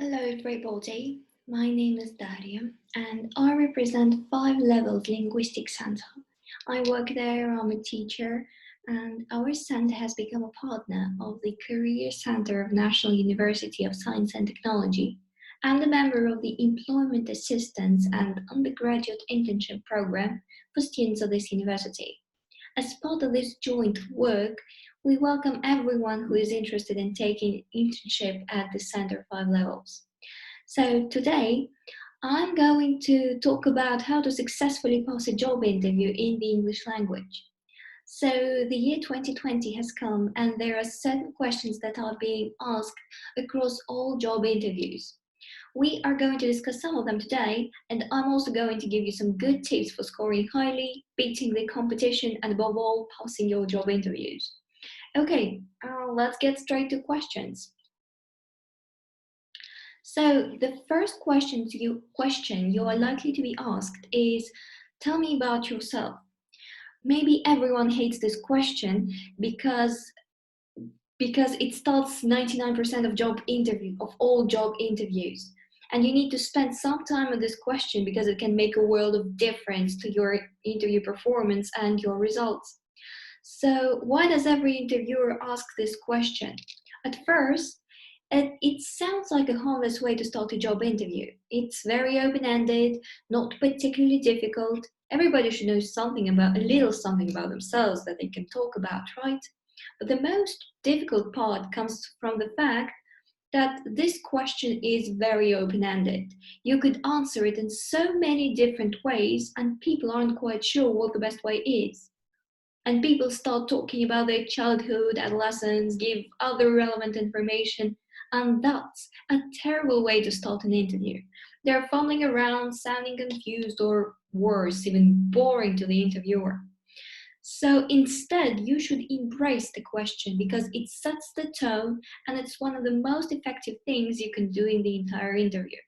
Hello everybody, my name is Darya and I represent 5Levels Linguistic Center. I work there, I'm a teacher, and our center has become a partner of the Career Center of National University of Science and Technology and a member of the Employment Assistance and Undergraduate Internship Program for students of this university. As part of this joint work, we welcome everyone who is interested in taking internship at the Center 5Levels. So today, I'm going to talk about how to successfully pass a job interview in the English language. So the year 2020 has come and there are certain questions that are being asked across all job interviews. We are going to discuss some of them today, and I'm also going to give you some good tips for scoring highly, beating the competition, and above all, passing your job interviews. Okay, let's get straight to questions. So the first question you are likely to be asked is, tell me about yourself. Maybe everyone hates this question because it starts 99% of all job interviews. And you need to spend some time on this question because it can make a world of difference to your interview performance and your results. So why does every interviewer ask this question? At first, it sounds like a harmless way to start a job interview. It's very open-ended, not particularly difficult. Everybody should know a little something about themselves that they can talk about, right? But the most difficult part comes from the fact that this question is very open-ended. You could answer it in so many different ways, and people aren't quite sure what the best way is. And people start talking about their childhood, adolescence, give other relevant information, and that's a terrible way to start an interview. They're fumbling around, sounding confused, or worse, even boring to the interviewer. So instead, you should embrace the question because it sets the tone and it's one of the most effective things you can do in the entire interview.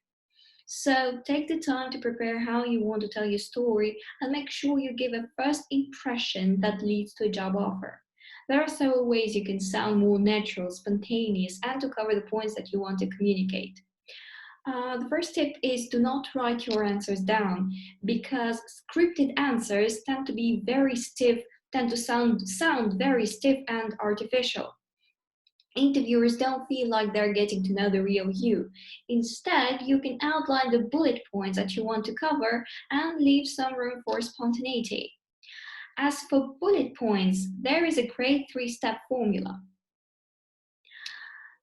So take the time to prepare how you want to tell your story and make sure you give a first impression that leads to a job offer. There are several ways you can sound more natural, spontaneous, and to cover the points that you want to communicate. The first tip is do not write your answers down because scripted answers tend to be very stiff, tend to sound very stiff and artificial. Interviewers don't feel like they're getting to know the real you. Instead, you can outline the bullet points that you want to cover and leave some room for spontaneity. As for bullet points, there is a great 3-step formula.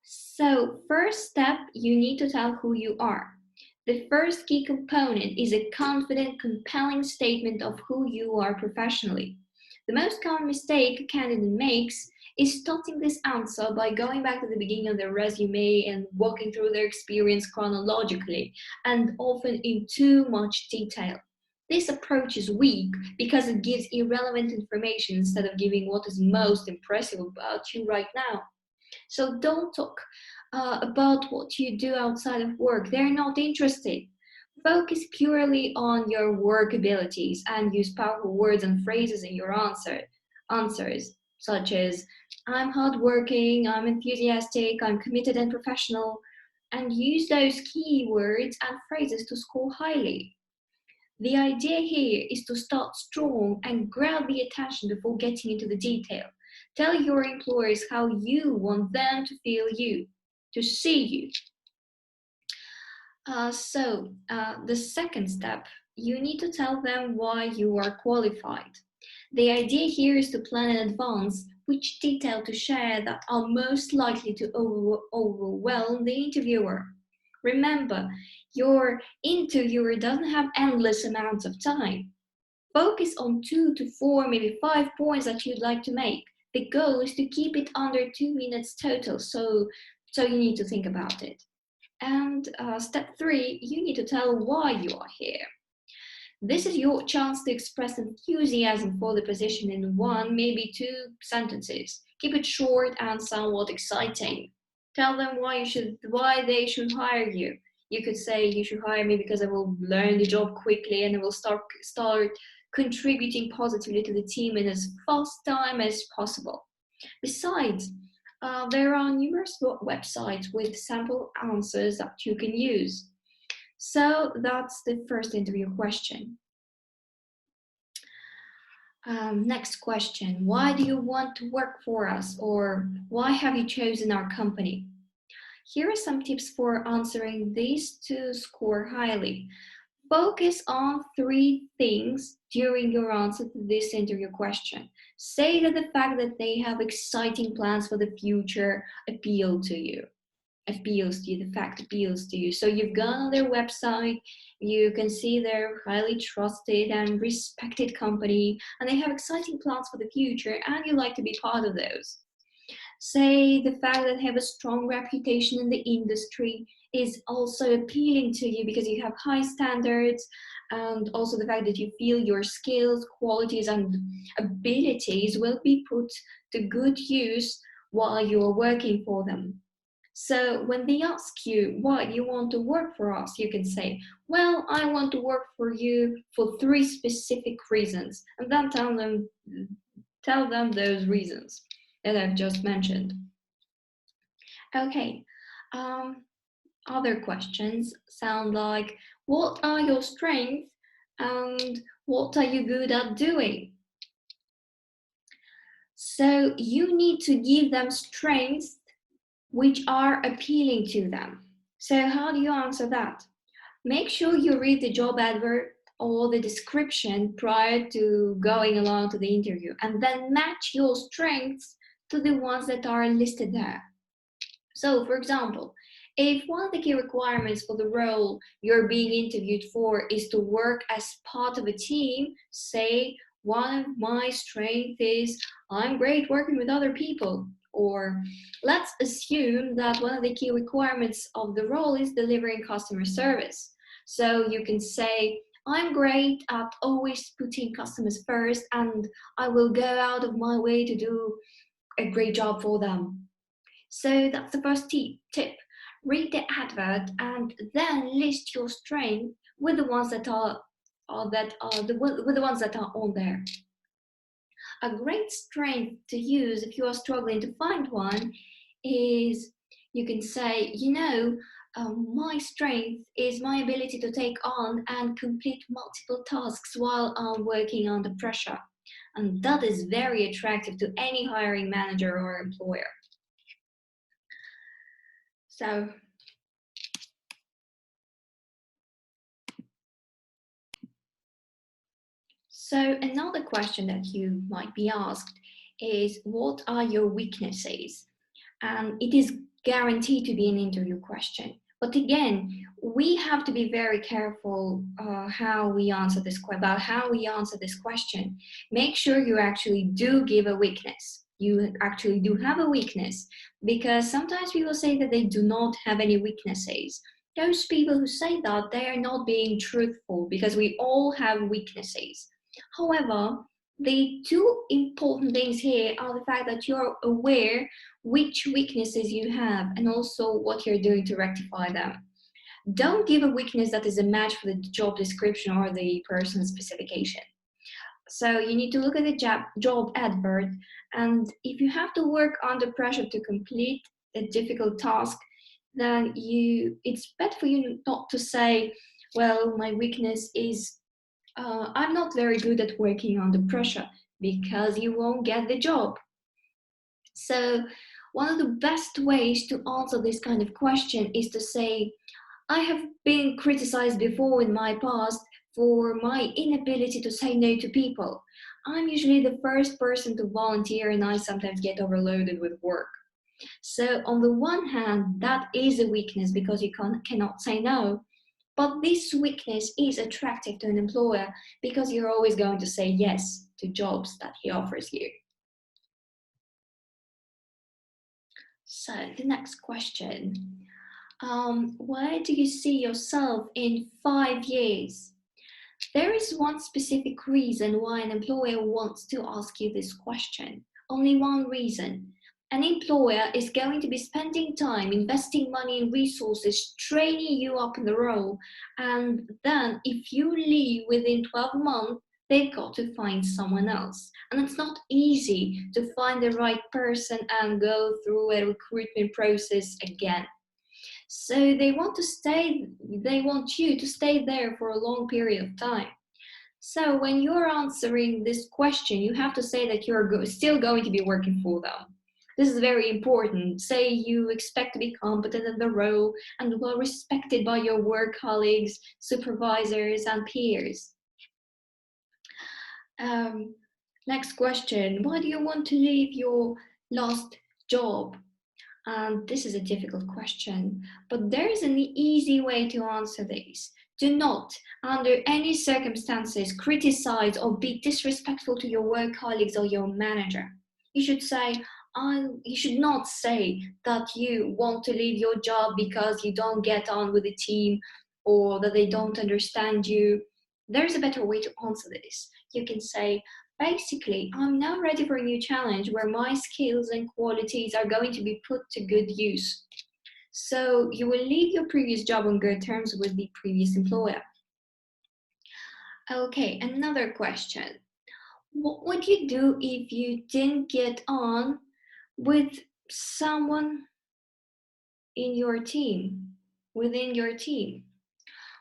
So, first step, you need to tell who you are. The first key component is a confident, compelling statement of who you are professionally. The most common mistake a candidate makes is starting this answer by going back to the beginning of their resume and walking through their experience chronologically and often in too much detail. This approach is weak because it gives irrelevant information instead of giving what is most impressive about you right now. So don't talk about what you do outside of work. They're not interested. Focus purely on your work abilities and use powerful words and phrases in your answers, such as I'm hardworking, I'm enthusiastic, I'm committed and professional, and use those key words and phrases to score highly. The idea here is to start strong and grab the attention before getting into the detail. Tell your employers how you want them to feel you, to see you. The second step, you need to tell them why you are qualified. The idea here is to plan in advance which detail to share that are most likely to overwhelm the interviewer. Remember, your interviewer doesn't have endless amounts of time. Focus on 2 to 4, maybe 5 points that you'd like to make. The goal is to keep it under 2 minutes total, so you need to think about it. And step 3, you need to tell why you are here. This is your chance to express enthusiasm for the position in 1, maybe 2 sentences. Keep it short and somewhat exciting. Tell them why they should hire you. You could say, you should hire me because I will learn the job quickly and I will start contributing positively to the team in as fast time as possible. Besides, There are numerous websites with sample answers that you can use. So that's the first interview question. Next question, why do you want to work for us, or why have you chosen our company? Here are some tips for answering these to score highly. Focus on 3 things during your answer to this interview question. Say that the fact that they have exciting plans for the future appeals to you. The fact appeals to you. So you've gone on their website, you can see they're highly trusted and respected company, and they have exciting plans for the future, and you like to be part of those. Say the fact that they have a strong reputation in the industry is also appealing to you because you have high standards, and also the fact that you feel your skills, qualities, and abilities will be put to good use while you're working for them. So when they ask you why you want to work for us, you can say, well, I want to work for you for 3 specific reasons, and then tell them those reasons that I've just mentioned. Okay, other questions sound like, what are your strengths and what are you good at doing? So you need to give them strengths which are appealing to them. So how do you answer that? Make sure you read the job advert or the description prior to going along to the interview, and then match your strengths to the ones that are listed there. So, for example, if one of the key requirements for the role you're being interviewed for is to work as part of a team, say, one of my strengths is I'm great working with other people. Or let's assume that one of the key requirements of the role is delivering customer service. So you can say, I'm great at always putting customers first, and I will go out of my way to do a great job for them. So that's the first tip. Read the advert and then list your strengths with the ones that are with the ones that are on there. A great strength to use if you are struggling to find one is, you can say, my strength is my ability to take on and complete multiple tasks while I'm working under pressure. And that is very attractive to any hiring manager or employer. So another question that you might be asked is, what are your weaknesses? And it is guaranteed to be an interview question. But again, we have to be very careful how we answer this question. Make sure you actually do give a weakness. You actually do have a weakness, because sometimes people say that they do not have any weaknesses. Those people who say that, they are not being truthful, because we all have weaknesses. However, the 2 important things here are the fact that you're aware which weaknesses you have and also what you're doing to rectify them. Don't give a weakness that is a match for the job description or the person's specification. So you need to look at the job advert, and if you have to work under pressure to complete a difficult task, then it's better for you not to say, well, my weakness is I'm not very good at working under pressure, because you won't get the job. So one of the best ways to answer this kind of question is to say, I have been criticized before in my past for my inability to say no to people. I'm usually the first person to volunteer, and I sometimes get overloaded with work. So on the one hand, that is a weakness because you cannot say no. But this weakness is attractive to an employer because you're always going to say yes to jobs that he offers you. So the next question, where do you see yourself in 5 years? There is one specific reason why an employer wants to ask you this question. Only one reason. An employer is going to be spending time, investing money and resources, training you up in the role. And then if you leave within 12 months, they've got to find someone else. And it's not easy to find the right person and go through a recruitment process again. So they want you to stay there for a long period of time. So when you're answering this question, you have to say that you're still going to be working for them. This is very important. Say you expect to be competent in the role and well respected by your work colleagues, supervisors, and peers. Next question. Why do you want to leave your last job? And this is a difficult question, but there is an easy way to answer this. Do not, under any circumstances, criticize or be disrespectful to your work colleagues or your manager. You should not say that you want to leave your job because you don't get on with the team or that they don't understand you. There's a better way to answer this. You can say, basically, I'm now ready for a new challenge where my skills and qualities are going to be put to good use. So you will leave your previous job on good terms with the previous employer. Okay, another question. What would you do if you didn't get on with someone in your team, within your team?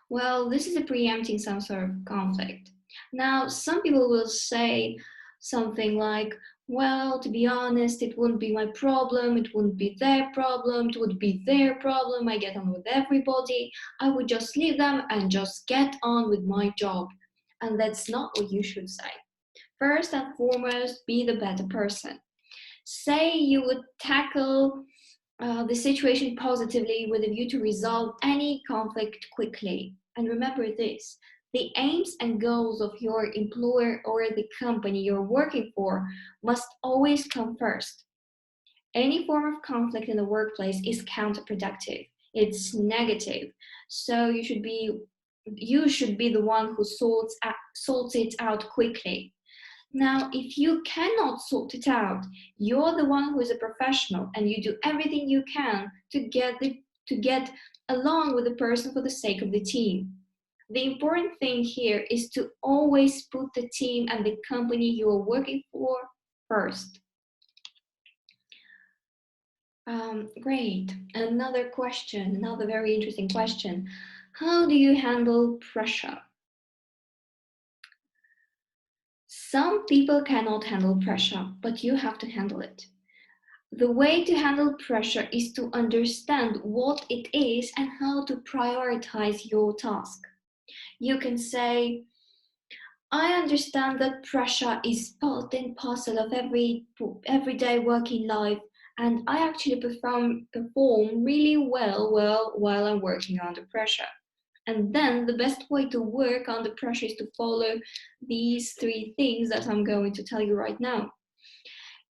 Well, this is a preempting some sort of conflict. Now, some people will say something like, well, to be honest, it wouldn't be my problem, it wouldn't be their problem, it would be their problem, I get on with everybody, I would just leave them and just get on with my job. And that's not what you should say. First and foremost, be the better person. Say you would tackle the situation positively with a view to resolve any conflict quickly. And remember this, the aims and goals of your employer or the company you're working for must always come first. Any form of conflict in the workplace is counterproductive. It's negative. So you should be the one who sorts it out quickly. Now, if you cannot sort it out, you're the one who is a professional and you do everything you can to get along with the person for the sake of the team. The important thing here is to always put the team and the company you are working for first. Great. Another question, another very interesting question. How do you handle pressure? Some people cannot handle pressure, but you have to handle it. The way to handle pressure is to understand what it is and how to prioritize your task. You can say, I understand that pressure is part and parcel of everyday working life, and I actually perform really well while I'm working under pressure. And then the best way to work under pressure is to follow these 3 things that I'm going to tell you right now.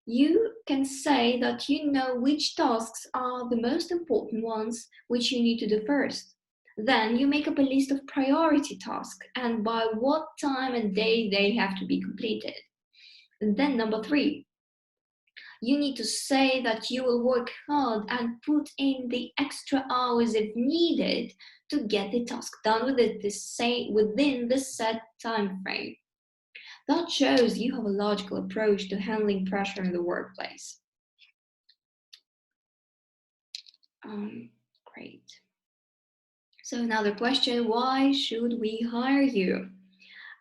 You can say that you know which tasks are the most important ones, which you need to do first. Then you make up a list of priority tasks and by what time and day they have to be completed. And then number 3, you need to say that you will work hard and put in the extra hours if needed to get the task done within the set time frame. That shows you have a logical approach to handling pressure in the workplace. Great. So another question, why should we hire you?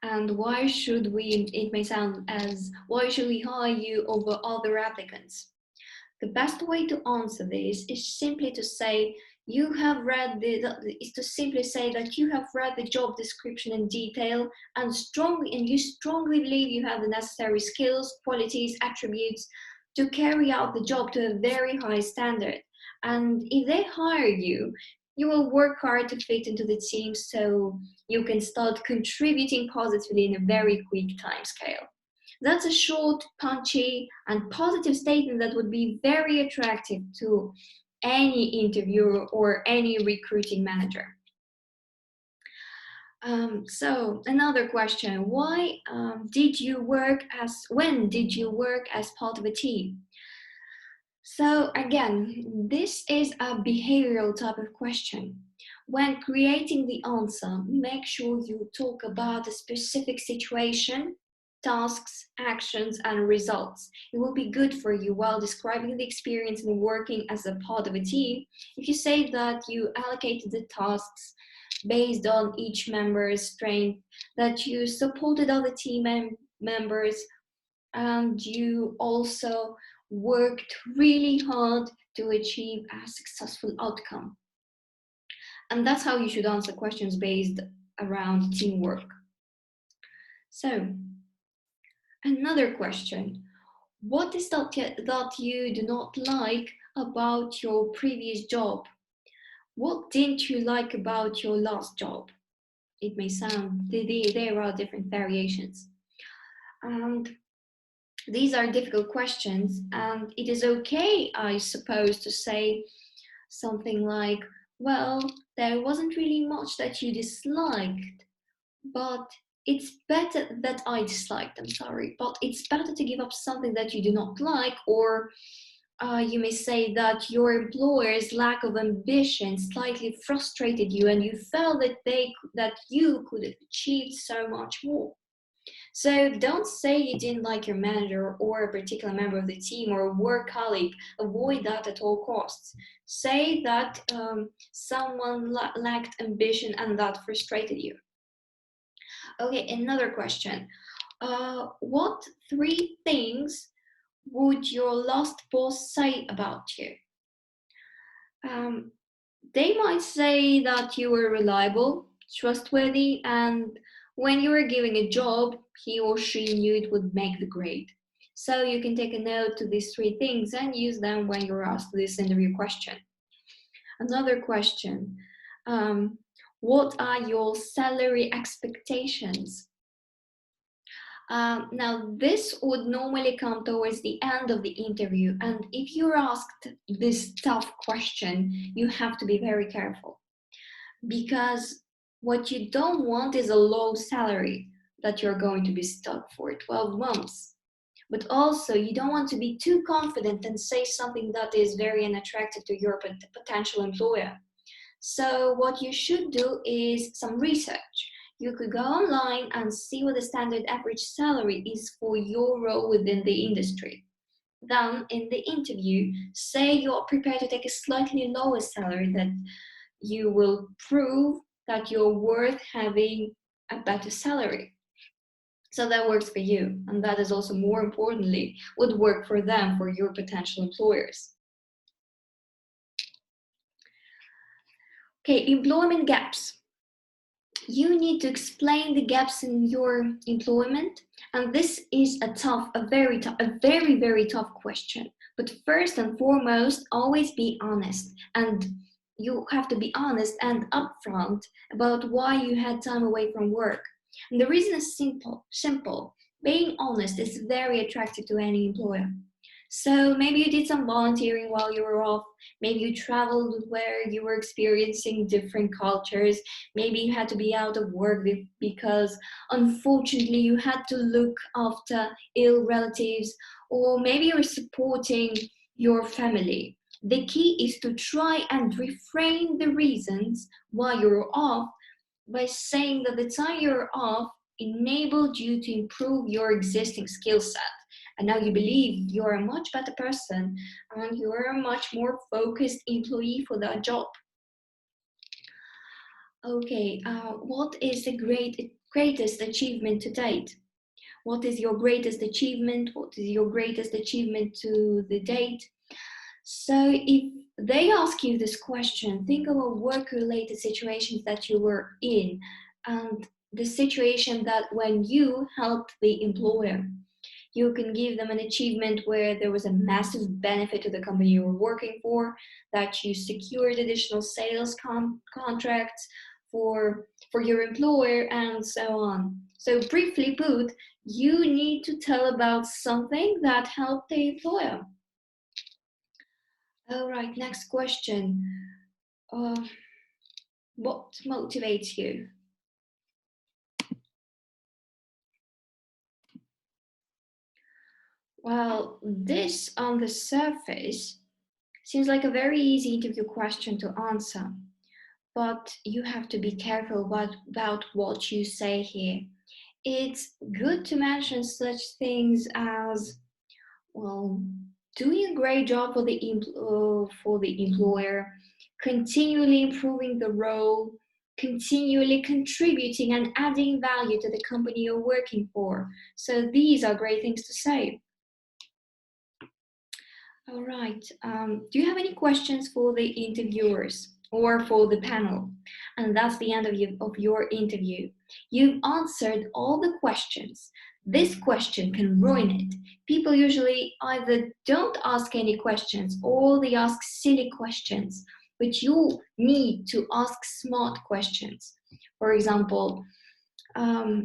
And why should we hire you over other applicants? The best way to answer this is simply to say that you have read the job description in detail and you strongly believe you have the necessary skills, qualities, attributes to carry out the job to a very high standard. And if they hire you, you will work hard to fit into the team so you can start contributing positively in a very quick time scale. That's a short, punchy, and positive statement that would be very attractive to any interviewer or any recruiting manager. So another question, when did you work as part of a team? So again, this is a behavioral type of question. When creating the answer, make sure you talk about a specific situation, tasks, actions, and results. It will be good for you while describing the experience in working as a part of a team. If you say that you allocated the tasks based on each member's strength, that you supported other team members, and you also worked really hard to achieve a successful outcome. And that's how you should answer questions based around teamwork. So, another question. What is that you do not like about your previous job? What didn't you like about your last job? It may sound, there are different variations. And these are difficult questions, and it is okay, I suppose, to say something like, well, there wasn't really much that you disliked, but it's better that I disliked, I'm sorry, but it's better to give up something that you do not like, or you may say that your employer's lack of ambition slightly frustrated you and you felt that you could have achieved so much more. So don't say you didn't like your manager or a particular member of the team or a work colleague. Avoid that at all costs. Say that someone lacked ambition and that frustrated you. Okay, another question. What 3 things would your last boss say about you? They might say that you were reliable, trustworthy, and when you were giving a job, he or she knew it would make the grade. So you can take a note to these 3 things and use them when you're asked this interview question. Another question, what are your salary expectations? Now, this would normally come towards the end of the interview, and if you're asked this tough question, you have to be very careful, because what you don't want is a low salary that you're going to be stuck for 12 months. But also, you don't want to be too confident and say something that is very unattractive to your potential employer. So what you should do is some research. You could go online and see what the standard average salary is for your role within the industry. Then in the interview, say you're prepared to take a slightly lower salary, that you will prove that you're worth having a better salary. So that works for you, and that is also, more importantly, would work for them, for your potential employers. Okay, employment gaps. You need to explain the gaps in your employment, and this is a very, very tough question. But first and foremost, always be honest, and you have to be honest and upfront about why you had time away from work. And the reason is simple. Being honest is very attractive to any employer. So maybe you did some volunteering while you were off. Maybe you traveled where you were experiencing different cultures. Maybe you had to be out of work because unfortunately you had to look after ill relatives, or maybe you're supporting your family. The key is to try and reframe the reasons why you're off by saying that the time you're off enabled you to improve your existing skill set. And now you believe you're a much better person and you're a much more focused employee for that job. Okay, what is the greatest achievement to date? What is your greatest achievement? What is your greatest achievement to the date? So if they ask you this question, think of a work-related situations that you were in and the situation that when you helped the employer. You can give them an achievement where there was a massive benefit to the company you were working for, that you secured additional sales contracts for your employer, and so on. So briefly put, you need to tell about something that helped the employer. All right, next question. What motivates you? Well, this on the surface seems like a very easy interview question to answer. but you have to be careful about what you say here. It's good to mention such things as, well, doing a great job for the employer, continually improving the role, continually contributing and adding value to the company you're working for. So these are great things to say. All right. Do you have any questions for the interviewers or for the panel? And that's the end of your interview. You've answered all the questions. This question can ruin it. People usually either don't ask any questions or they ask silly questions, but you need to ask smart questions. For example, a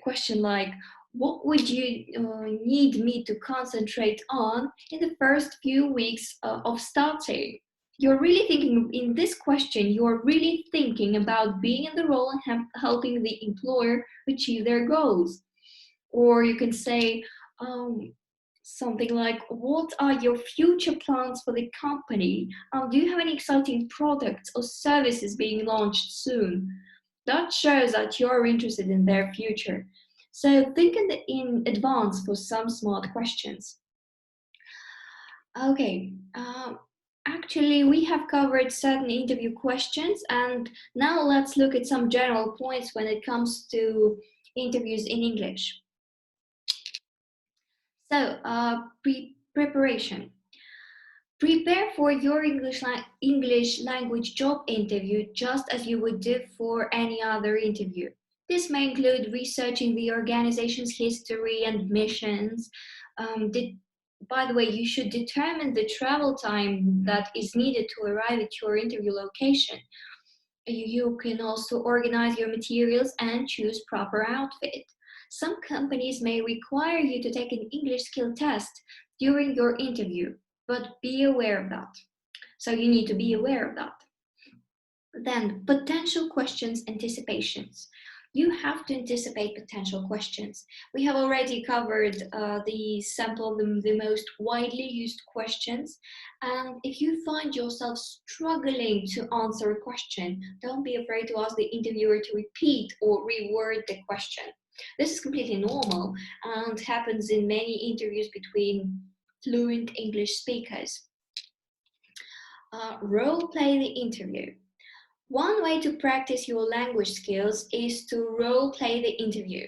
question like, what would you need me to concentrate on in the first few weeks of starting? You're really thinking in this question, you're really thinking about being in the role and helping the employer achieve their goals. Or you can say something like, what are your future plans for the company? Do you have any exciting products or services being launched soon? That shows that you're interested in their future. So think in advance for some smart questions. Okay, actually we have covered certain interview questions, and now let's look at some general points when it comes to interviews in English. So, preparation. Prepare for your English language job interview just as you would do for any other interview. This may include researching the organization's history and missions. By the way, you should determine the travel time that is needed to arrive at your interview location. You can also organize your materials and choose proper outfit. Some companies may require you to take an English skill test during your interview, but be aware of that. So you need to be aware of that. Then, potential questions anticipations. You have to anticipate potential questions. We have already covered the sample of the most widely used questions. And if you find yourself struggling to answer a question, don't be afraid to ask the interviewer to repeat or reword the question. This is completely normal and happens in many interviews between fluent English speakers. Role play the interview. One way to practice your language skills is to role play the interview.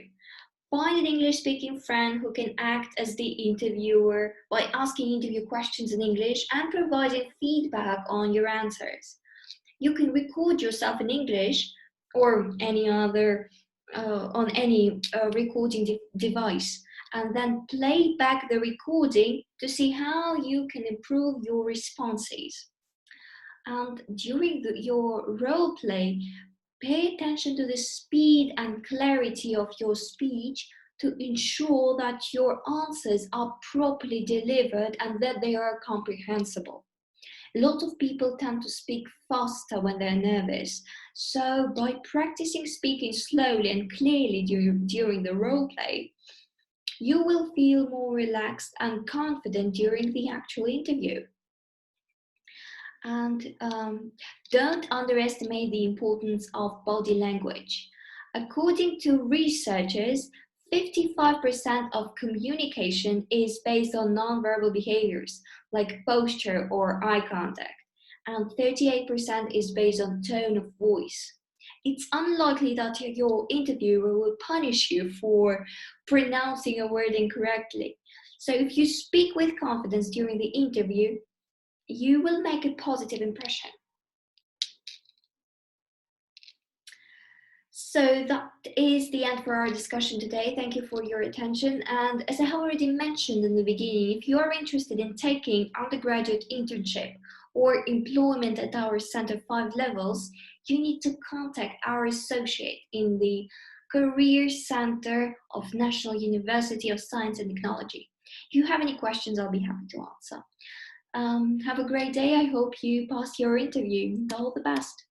Find an English-speaking friend who can act as the interviewer by asking interview questions in English and providing feedback on your answers. You can record yourself in English or any other on any recording device, and then play back the recording to see how you can improve your responses. And during your role play, pay attention to the speed and clarity of your speech to ensure that your answers are properly delivered and that they are comprehensible. A lot of people tend to speak faster when they're nervous. So by practicing speaking slowly and clearly during the role play, you will feel more relaxed and confident during the actual interview. And don't underestimate the importance of body language. According to researchers, 55% of communication is based on nonverbal behaviors like posture or eye contact, and 38% is based on tone of voice. It's unlikely that your interviewer will punish you for pronouncing a word incorrectly. So if you speak with confidence during the interview, you will make a positive impression. So that is the end for our discussion today. Thank you for your attention. And as I have already mentioned in the beginning, if you are interested in taking undergraduate internship or employment at our Center 5Levels, you need to contact our associate in the Career Center of National University of Science and Technology. If you have any questions, I'll be happy to answer. Have a great day. I hope you pass your interview. All the best.